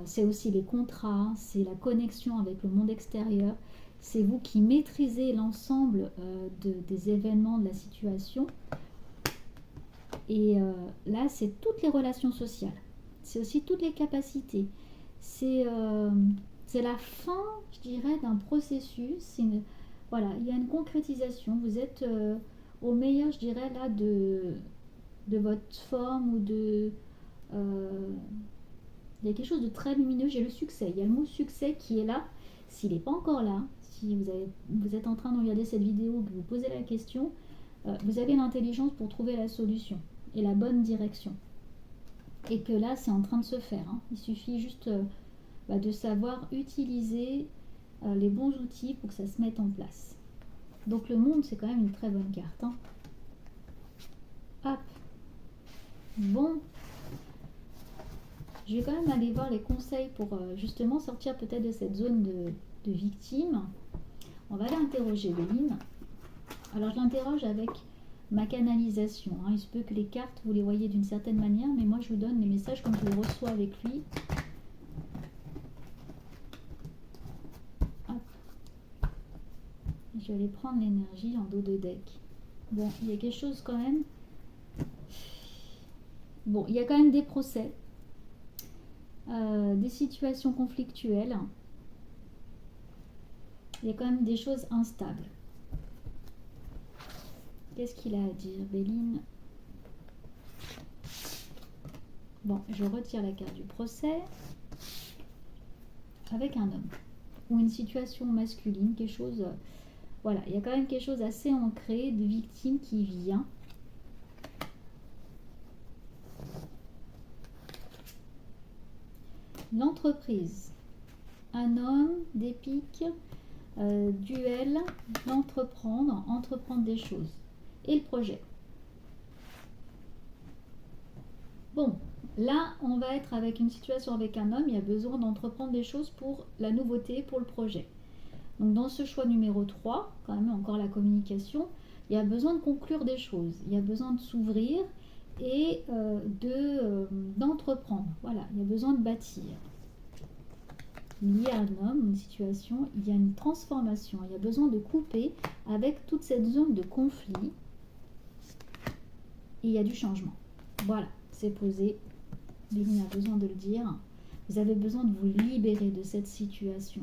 S1: C'est aussi les contrats, c'est la connexion avec le monde extérieur. C'est vous qui maîtrisez l'ensemble des événements, de la situation. Et là, c'est toutes les relations sociales. C'est aussi toutes les capacités. C'est la fin, je dirais, d'un processus. Voilà, il y a une concrétisation. Vous êtes au meilleur, je dirais, là, de votre forme ou de... il y a quelque chose de très lumineux. J'ai le succès. Il y a le mot succès qui est là. S'il n'est pas encore là, si vous êtes en train de regarder cette vidéo, que vous posez la question, vous avez l'intelligence pour trouver la solution et la bonne direction. Et que là, c'est en train de se faire. Hein. Il suffit juste de savoir utiliser les bons outils pour que ça se mette en place. Donc le monde, c'est quand même une très bonne carte. Hein. Hop. Bon. Je vais quand même aller voir les conseils pour justement sortir peut-être de cette zone de victime. On va aller interroger Béline. Alors je l'interroge avec ma canalisation. Hein. Il se peut que les cartes, vous les voyez d'une certaine manière, mais moi je vous donne les messages comme je les reçois avec lui. Hop. Je vais aller prendre l'énergie en dos de deck. Bon, il y a quelque chose quand même. Bon, il y a quand même des procès, des situations conflictuelles. Il y a quand même des choses instables. Qu'est-ce qu'il a à dire, Béline? Bon, je retire la carte du procès avec un homme ou une situation masculine, quelque chose. Voilà, il y a quand même quelque chose assez ancré de victime qui vient. L'entreprise, un homme, des piques, duel, entreprendre des choses. Et le projet. Bon, là, on va être avec une situation avec un homme, il y a besoin d'entreprendre des choses pour la nouveauté, pour le projet. Donc dans ce choix numéro 3, quand même encore la communication, il y a besoin de conclure des choses, il y a besoin de s'ouvrir et d'entreprendre. Voilà, il y a besoin de bâtir. Lié à un homme, une situation, il y a une transformation, il y a besoin de couper avec toute cette zone de conflit. Et il y a du changement. Voilà, c'est posé. Béline a besoin de le dire. Vous avez besoin de vous libérer de cette situation.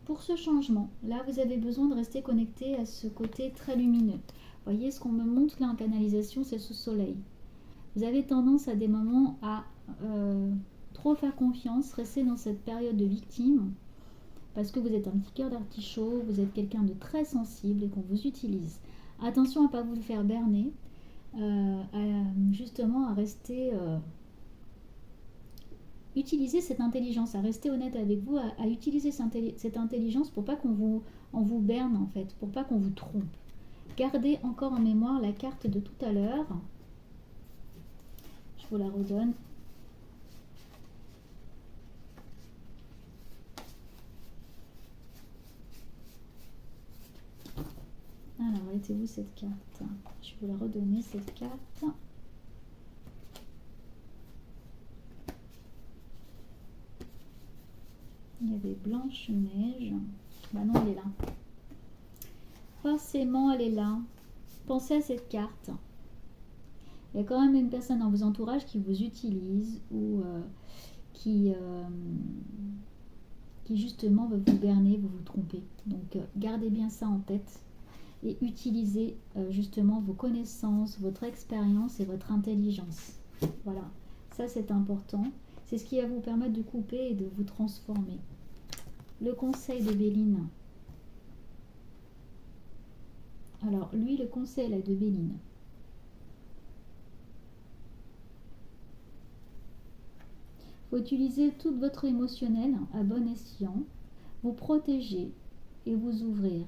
S1: Pour ce changement, là, vous avez besoin de rester connecté à ce côté très lumineux. Vous voyez, ce qu'on me montre là en canalisation, c'est ce soleil. Vous avez tendance à des moments à trop faire confiance, rester dans cette période de victime, parce que vous êtes un petit cœur d'artichaut, vous êtes quelqu'un de très sensible et qu'on vous utilise. Attention à ne pas vous le faire berner, justement à rester utilisez cette intelligence, à rester honnête avec vous, à utiliser cette intelligence pour pas on vous berne en fait, pour pas qu'on vous trompe. Gardez encore en mémoire la carte de tout à l'heure. Je vous la redonne. Alors, était-où cette carte? Je vais vous la redonner, cette carte. Il y avait Blanche-Neige. Bah non, elle est là. Forcément, elle est là. Pensez à cette carte. Il y a quand même une personne dans vos entourages qui vous utilise ou qui justement veut vous berner, vous tromper. Donc, gardez bien ça en tête et utilisez justement vos connaissances, votre expérience et votre intelligence. Voilà, ça c'est important. C'est ce qui va vous permettre de couper et de vous transformer. Le conseil de Béline. Alors, lui, le conseil là, de Béline. Il faut utiliser tout votre émotionnel à bon escient, vous protéger et vous ouvrir.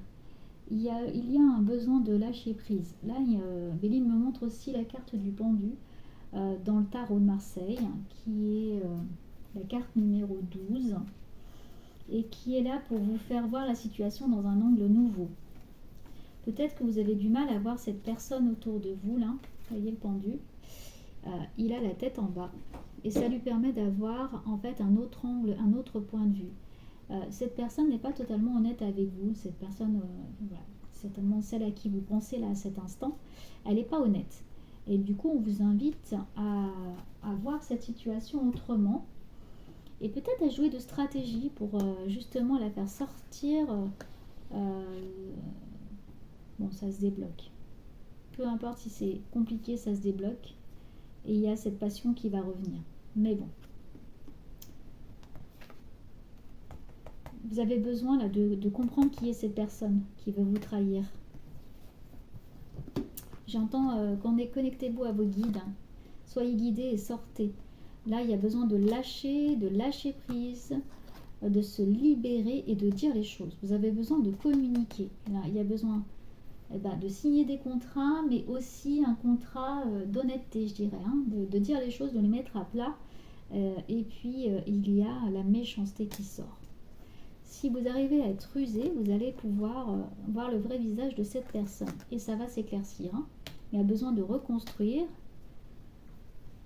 S1: Il y a un besoin de lâcher prise. Là, Béline me montre aussi la carte du pendu dans le tarot de Marseille, qui est la carte numéro 12, et qui est là pour vous faire voir la situation dans un angle nouveau. Peut-être que vous avez du mal à voir cette personne autour de vous, là. Vous voyez le pendu. Il a la tête en bas. Et ça lui permet d'avoir en fait un autre angle, un autre point de vue. Cette personne n'est pas totalement honnête avec vous. Cette personne, voilà, certainement celle à qui vous pensez là à cet instant, elle n'est pas honnête. Et du coup, on vous invite à voir cette situation autrement. Et peut-être à jouer de stratégie pour justement la faire sortir. Bon, ça se débloque. Peu importe si c'est compliqué, ça se débloque. Et il y a cette passion qui va revenir. Mais bon. Vous avez besoin là, de comprendre qui est cette personne qui veut vous trahir. J'entends connectez-vous à vos guides. Soyez guidés et sortez. Là, il y a besoin de lâcher prise, de se libérer et de dire les choses. Vous avez besoin de communiquer. Là, il y a besoin de signer des contrats, mais aussi un contrat d'honnêteté, je dirais, hein, de dire les choses, de les mettre à plat. Et puis, il y a la méchanceté qui sort. Si vous arrivez à être rusé, vous allez pouvoir voir le vrai visage de cette personne. Et ça va s'éclaircir. Hein. Il y a besoin de reconstruire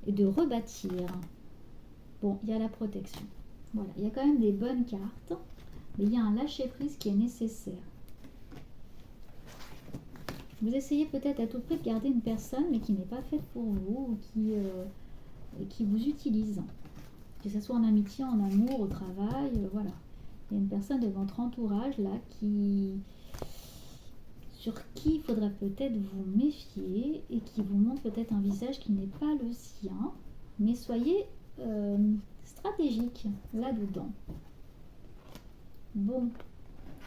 S1: et de rebâtir. Bon, il y a la protection. Voilà, il y a quand même des bonnes cartes, mais il y a un lâcher-prise qui est nécessaire. Vous essayez peut-être à tout prix de garder une personne, mais qui n'est pas faite pour vous, ou qui vous utilise. Que ce soit en amitié, en amour, au travail, voilà. Il y a une personne de votre entourage, là, sur qui il faudra peut-être vous méfier, et qui vous montre peut-être un visage qui n'est pas le sien. Mais soyez stratégique là-dedans. Bon,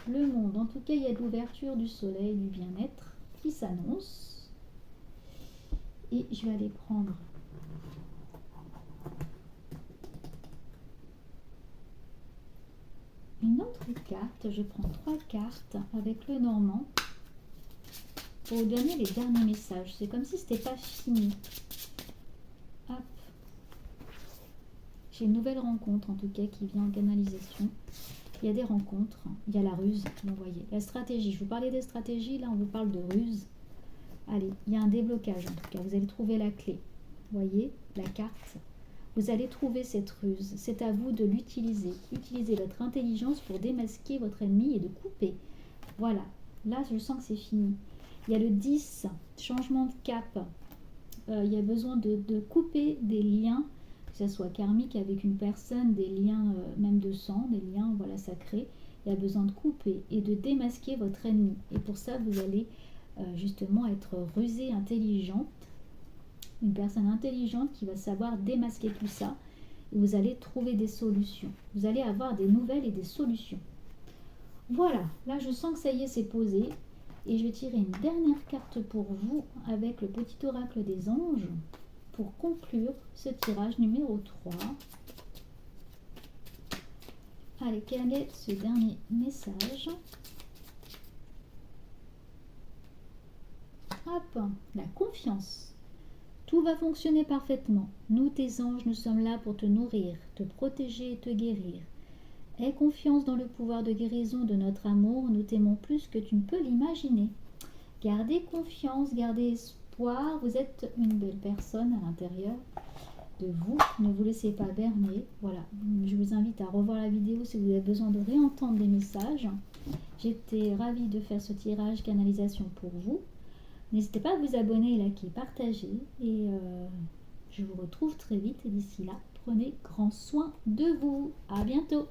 S1: le monde, en tout cas, il y a de l'ouverture, du soleil, du bien-être qui s'annonce. Et je vais aller prendre une autre carte. Je prends 3 cartes avec le Normand pour vous donner les derniers messages. C'est comme si c'était pas fini. Hop. J'ai une nouvelle rencontre en tout cas qui vient en canalisation. Il y a des rencontres, il y a la ruse, vous voyez. La stratégie, je vous parlais des stratégies, là on vous parle de ruse. Allez, il y a un déblocage en tout cas, vous allez trouver la clé. Vous voyez, la carte. Vous allez trouver cette ruse, c'est à vous de l'utiliser. Utilisez votre intelligence pour démasquer votre ennemi et de couper. Voilà, là je sens que c'est fini. Il y a le 10, changement de cap. Il y a besoin de couper des liens, que ce soit karmique avec une personne, des liens même de sang, des liens voilà, sacrés. Il y a besoin de couper et de démasquer votre ennemi. Et pour ça, vous allez justement être rusée, intelligente. Une personne intelligente qui va savoir démasquer tout ça. Et vous allez trouver des solutions. Vous allez avoir des nouvelles et des solutions. Voilà, là je sens que ça y est, c'est posé. Et je vais tirer une dernière carte pour vous avec le petit oracle des anges pour conclure ce tirage numéro 3. Allez, quel est ce dernier message? Hop, la confiance. Tout va fonctionner parfaitement. Nous, tes anges, nous sommes là pour te nourrir, te protéger et te guérir. Aie confiance dans le pouvoir de guérison de notre amour. Nous t'aimons plus que tu ne peux l'imaginer. Gardez confiance, gardez espoir. Vous êtes une belle personne à l'intérieur de vous. Ne vous laissez pas berner. Voilà, je vous invite à revoir la vidéo si vous avez besoin de réentendre les messages. J'étais ravie de faire ce tirage canalisation pour vous. N'hésitez pas à vous abonner, liker, partager. Et je vous retrouve très vite. Et d'ici là, prenez grand soin de vous. À bientôt.